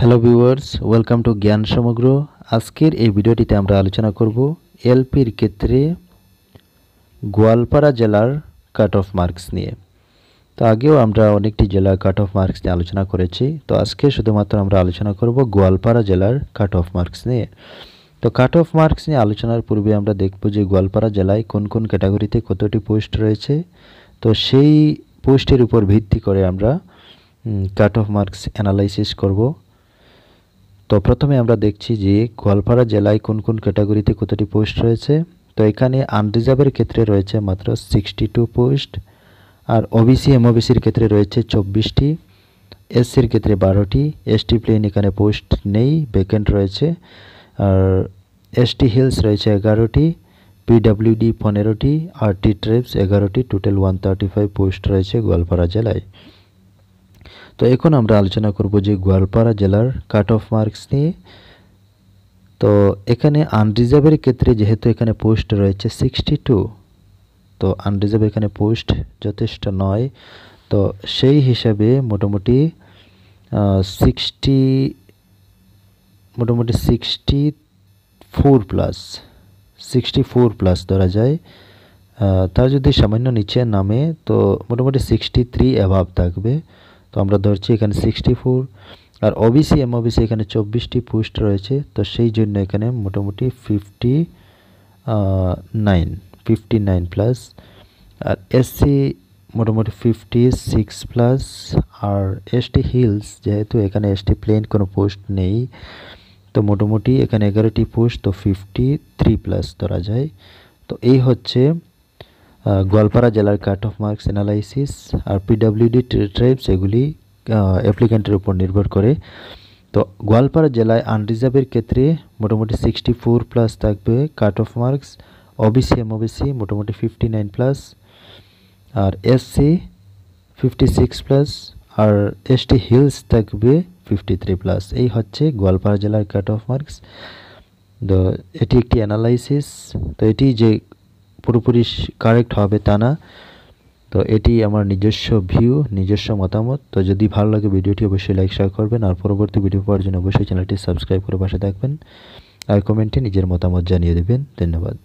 Hello viewers, welcome to জ্ঞান সমগ্র। আজকের এই ভিডিওটিতে আমরা আলোচনা করব এলপির ক্ষেত্রে গোয়ালপাড়া জেলার কাট অফ মার্কস নিয়ে। তো আগেও আমরা অনেকটি জেলার কাট অফ মার্কস নিয়ে আলোচনা করেছি। তো আজকে শুধুমাত্র আমরা আলোচনা করব গোয়ালপাড়া জেলার কাট অফ মার্কস নিয়ে। তো কাট অফ মার্কস নিয়ে আলোচনার পূর্বে আমরা দেখব যে গোয়ালপাড়া জেলায় কোন কোন ক্যাটাগরিতে কতটি পোস্ট রয়েছে। তো সেই পোস্টের উপর ভিত্তি করে আমরা কাট অফ মার্কস অ্যানালাইসিস করব। তো প্রথমে আমরা দেখছি যে গোয়ালপাড়া জেলায় কোন কোন ক্যাটাগরিতে কতটি পোস্ট রয়েছে। তো এখানে আনরিজার্ভের ক্ষেত্রে রয়েছে মাত্র 62 পোস্ট, আর ওবিসি এমওবিসির ক্ষেত্রে রয়েছে 24টি, এসসির ক্ষেত্রে 12টি, এসটি প্লেন এখানে পোস্ট নেই, ভ্যাকেন্ট রয়েছে, আর এসটি হিলস রয়েছে 11টি, পিডব্লিউডি 15টি, আর টি ট্রাইবস 11টি, টোটাল 135 পোস্ট রয়েছে গোয়ালপাড়া জেলায়। তো এখন আমরা আলোচনা করব যে গোয়ালপাড়া জেলার কাট অফ মার্কস নিয়ে। তো এখানে আনরিজার্ভের ক্ষেত্রে যেহেতু এখানে পোস্ট রয়েছে 62, তো আনরিজার্ভ এখানে পোস্ট যথেষ্ট নয়। তো সেই হিসাবে মোটামুটি 64 প্লাস ধরা যায়। তার যদি সামান্য নিচে নামে তো মোটামুটি 63 অ্যাভাব থাকবে। তো আমরা ধরছি এখানে 64, আর ওবিসি এমওবিসি এখানে 24টি পোস্ট রয়েছে। তো সেই জন্য এখানে মোটামুটি 59 প্লাস, আর এসসি মোটামুটি 56 প্লাস, আর এসটি হিলস যেহেতু এখানে এসটি প্লেন কোনো পোস্ট নেই, তো মোটামুটি এখানে 11টি পোস্ট, তো 53 প্লাস ধরা যায়। তো এই হচ্ছে গোয়ালপাড়া জেলার কাট অফ মার্কস অ্যানালাইসিস। আর পিডব্লিউডি ট্রাইবস এগুলি অ্যাপ্লিক্যান্টের উপর নির্ভর করে। তো গোয়ালপাড়া জেলায় আনরিজার্ভের ক্ষেত্রে মোটামুটি 64 প্লাস থাকবে cut off marks, OBC MOBC মোটামুটি 59 প্লাস, আর এসসি 56 প্লাস, আর এসটি হিলস থাকবে 53 প্লাস। এই হচ্ছে গোয়ালপাড়া জেলার কাট অফ মার্কস। তো এটি একটি অ্যানালাইসিস, তো এটি যে পুরোপুরি কারেক্ট হবে তা না। তো এটি আমার নিজস্ব ভিউ, নিজস্ব মতামত। তো যদি ভালো লাগে ভিডিওটি অবশ্যই লাইক শেয়ার করবেন, আর পরবর্তী ভিডিও পাওয়ার জন্য অবশ্যই চ্যানেলটি সাবস্ক্রাইব করে পাশে থাকবেন, আর কমেন্টে নিজের মতামত জানিয়ে দেবেন। ধন্যবাদ।